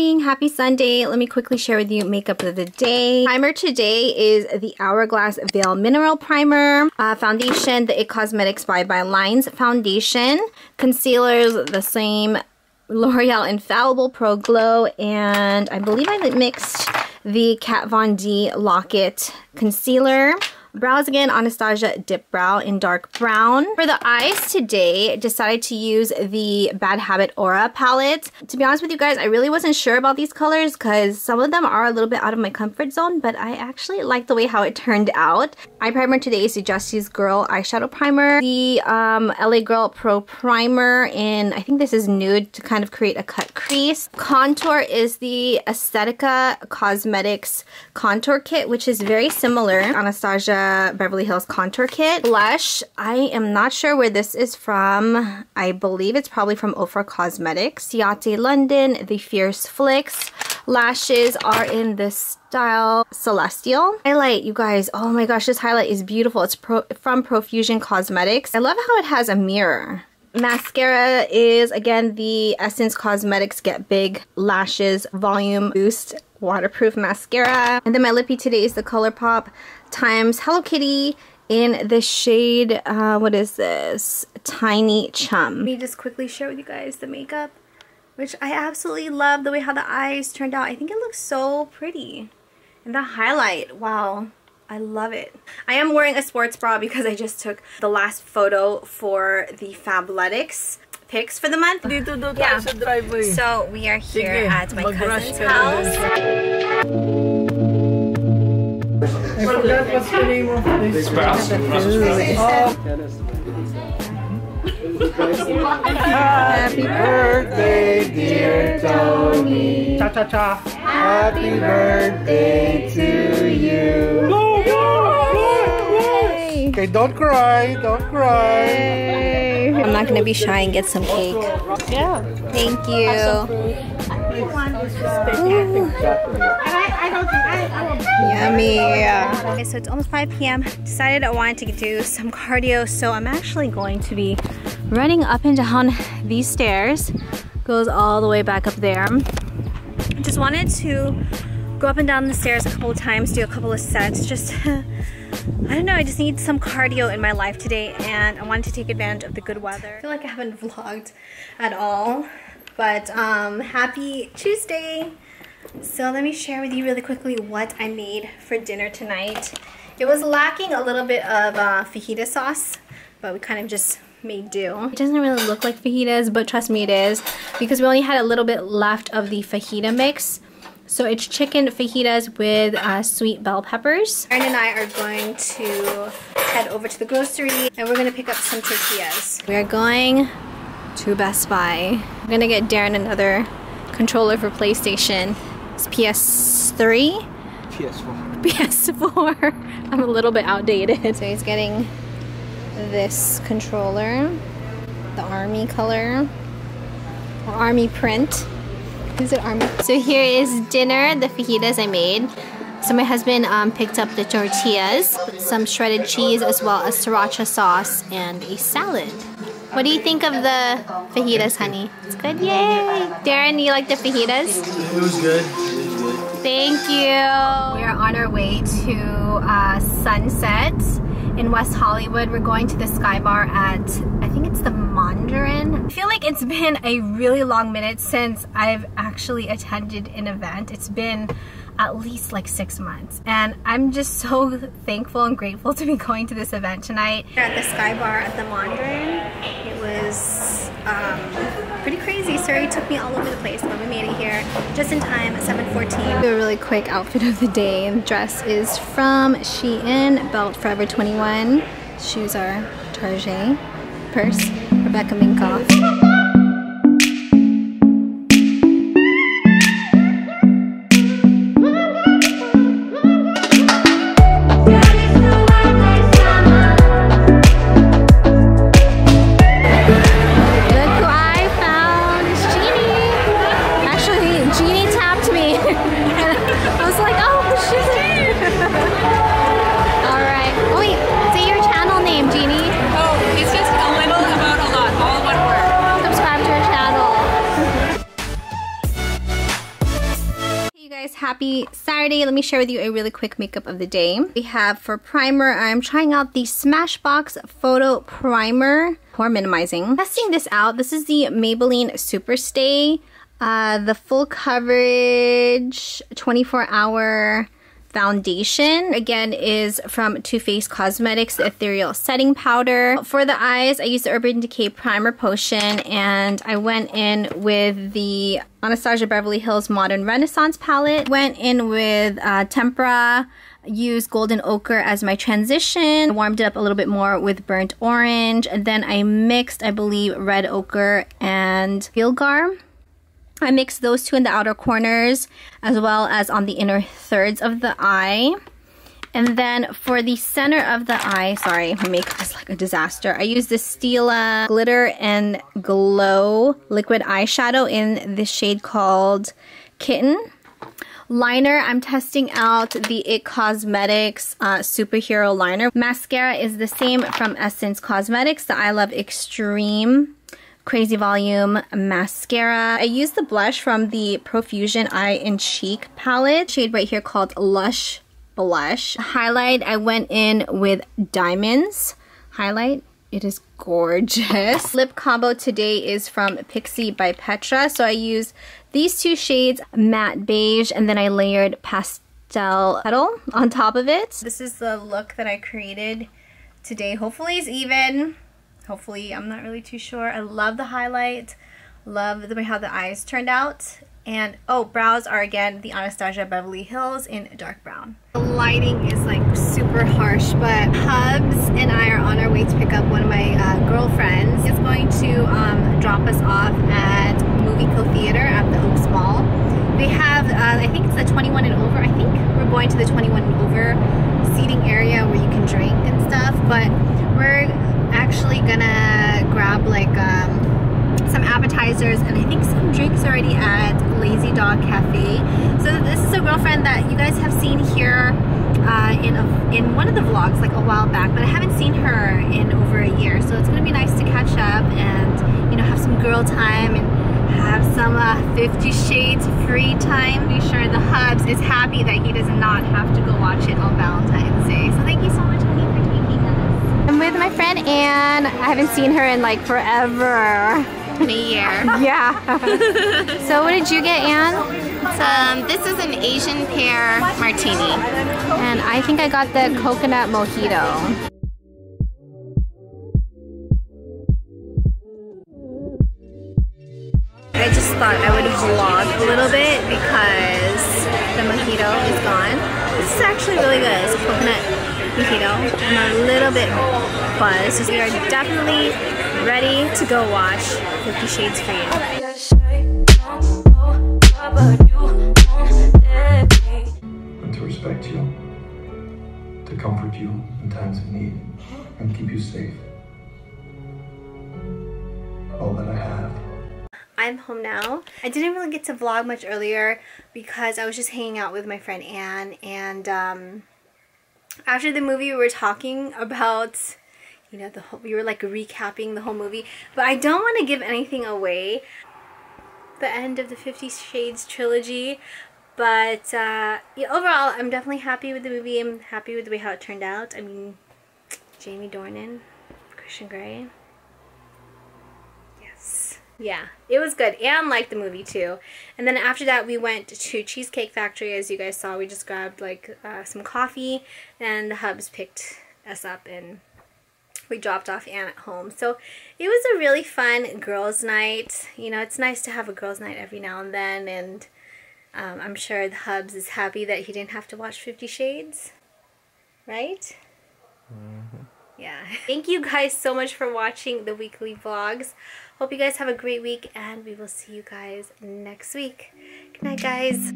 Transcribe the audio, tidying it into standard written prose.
morning, happy Sunday. Let me quickly share with you makeup of the day. Primer today is the Hourglass Veil Mineral Primer. Foundation, the IT Cosmetics by Lines Foundation. Concealers, the same L'Oreal Infallible Pro Glow. And I believe I mixed the Kat Von D Lock-It Concealer. Brows again, Anastasia Dip Brow in dark brown. For the eyes today, decided to use the Bad Habit Aura palette. To be honest with you guys, I really wasn't sure about these colors because some of them are a little bit out of my comfort zone, but I actually like the way how it turned out. Eye primer today is the Justy's Girl Eyeshadow Primer. The LA Girl Pro Primer in, I think this is nude to kind of create a cut crease. Contour is the Aesthetica Cosmetics Contour Kit, which is very similar. Anastasia Beverly Hills Contour Kit. Blush, I am not sure where this is from. I believe it's probably from Ofra Cosmetics. Ciate London, the Fierce Flicks. Lashes are in this style Celestial. Highlight, you guys, oh my gosh, this highlight is beautiful. It's from Profusion Cosmetics. I love how it has a mirror. Mascara is, again, the Essence Cosmetics Get Big Lashes Volume Boost Waterproof Mascara. And then my lippy today is the ColourPop times Hello Kitty in the shade, what is this? Tiny Chum. Let me just quickly share with you guys the makeup, which I absolutely love the way how the eyes turned out. I think it looks so pretty. And the highlight, wow. I love it. I am wearing a sports bra because I just took the last photo for the Fabletics picks for the month. Yeah. So we are here at my cousin's house. I forgot what's the name of this. Happy birthday, dear Tony. Cha cha cha. Happy birthday to you. Okay, don't cry, don't cry. Yay. I'm not gonna be shy and get some cake. Yeah. Thank you. Yummy. Okay, so it's almost 5 p.m. Decided I wanted to do some cardio, so I'm actually going to be running up and down these stairs. Goes all the way back up there. Just wanted to go up and down the stairs a couple of times, do a couple of sets. Just, I don't know, I just need some cardio in my life today, and I wanted to take advantage of the good weather. I feel like I haven't vlogged at all, but happy Tuesday. So let me share with you really quickly what I made for dinner tonight. It was lacking a little bit of fajita sauce, but we kind of just made do. It doesn't really look like fajitas, but trust me it is, because we only had a little bit left of the fajita mix. So it's chicken fajitas with sweet bell peppers. Aaron and I are going to head over to the grocery and we're going to pick up some tortillas. We are going to Best Buy. We're going to get Darren another controller for PlayStation. It's PS3? PS4. PS4. I'm a little bit outdated. So he's getting this controller, the army color, or army print. Is it army? So here is dinner, the fajitas I made. So my husband picked up the tortillas, some shredded cheese, as well as sriracha sauce and a salad. What do you think of the fajitas, honey? It's good? Yay! Darren, you like the fajitas? It was good. It was good. Thank you. We are on our way to Sunset in West Hollywood. We're going to the Sky Bar at, I think it's the Mandarin. I feel like it's been a really long minute since I've actually attended an event. It's been at least like 6 months, and I'm just so thankful and grateful to be going to this event tonight. We're at the Sky Bar at the Mandarin. It was pretty crazy. Suri took me all over the place, but we made it here just in time at 7:14. Do a really quick outfit of the day. The dress is from Shein, belt Forever 21, shoes are Target, purse Rebecca Minkoff. You guys, happy Saturday. Let me share with you a really quick makeup of the day. We have for primer, I'm trying out the Smashbox Photo Primer. Pore minimizing. Testing this out. This is the Maybelline Superstay. The full coverage 24-hour foundation. Again, is from Too Faced Cosmetics, the Ethereal Setting Powder. For the eyes, I used the Urban Decay Primer Potion, and I went in with the Anastasia Beverly Hills Modern Renaissance palette. Went in with Tempera. Used Golden Ochre as my transition. Warmed it up a little bit more with Burnt Orange, and then I mixed, I believe, Red Ochre and Filgar. I mixed those two in the outer corners as well as on the inner thirds of the eye. And then for the center of the eye, sorry, my makeup is like a disaster. I used the Stila Glitter and Glow liquid eyeshadow in this shade called Kitten. Liner, I'm testing out the IT Cosmetics Superhero Liner. Mascara is the same from Essence Cosmetics, the I Love Extreme Crazy Volume Mascara. I used the blush from the Profusion Eye and Cheek palette. Shade right here called Lush Blush. Highlight, I went in with Diamonds highlight. It is gorgeous. Lip combo today is from Pixie by Petra. So I used these two shades, Matte Beige, and then I layered Pastel Petal on top of it. This is the look that I created today. Hopefully it's even. Hopefully, I'm not really too sure. I love the highlight. Love the way how the eyes turned out. And, oh, brows are, again, the Anastasia Beverly Hills in dark brown. The lighting is, like, super harsh, but Hubs and I are on our way to pick up one of my girlfriends. He's going to drop us off at Movie Co Theater at the Oaks Mall. They have, I think it's the 21 and over. I think we're going to the 21 and over seating area where you can drink and stuff, but we're actually gonna grab like some appetizers and I think some drinks already at Lazy Dog Cafe. So this is a girlfriend that you guys have seen here in one of the vlogs like a while back, but I haven't seen her in over a year, so it's gonna be nice to catch up and, you know, have some girl time and have some 50 Shades free time. Be sure the Hubs is happy that he does not have to go watch it on Valentine's Day. So thank you so much, honey, for taking us. I'm with my friend Anne. I haven't seen her in like forever. In a year. Yeah. So what did you get, Anne? This is an Asian pear martini. And I think I got the coconut mojito. I just thought I would vlog a little bit because the mojito is gone. This is actually really good. It's a coconut mojito. I'm a little bit buzzed. So we are definitely ready to go watch 50 Shades for You. And to respect you, to comfort you in times of need, and keep you safe. All that I have. I'm home now. I didn't really get to vlog much earlier because I was just hanging out with my friend Anne, and after the movie we were talking about, you know, we were like recapping the whole movie, but I don't want to give anything away. The end of the 50 Shades trilogy, but yeah, overall I'm definitely happy with the movie. I'm happy with the way how it turned out. I mean, Jamie Dornan, Christian Grey. Yeah, it was good. Anne liked the movie too. And then after that we went to Cheesecake Factory. As you guys saw, we just grabbed like some coffee, and the Hubs picked us up and we dropped off Anne at home. So it was a really fun girls' night. You know, it's nice to have a girls' night every now and then, and I'm sure the Hubs is happy that he didn't have to watch 50 Shades. Right? Mm-hmm. Yeah. Thank you guys so much for watching the weekly vlogs. Hope you guys have a great week, and we will see you guys next week. Good night, guys.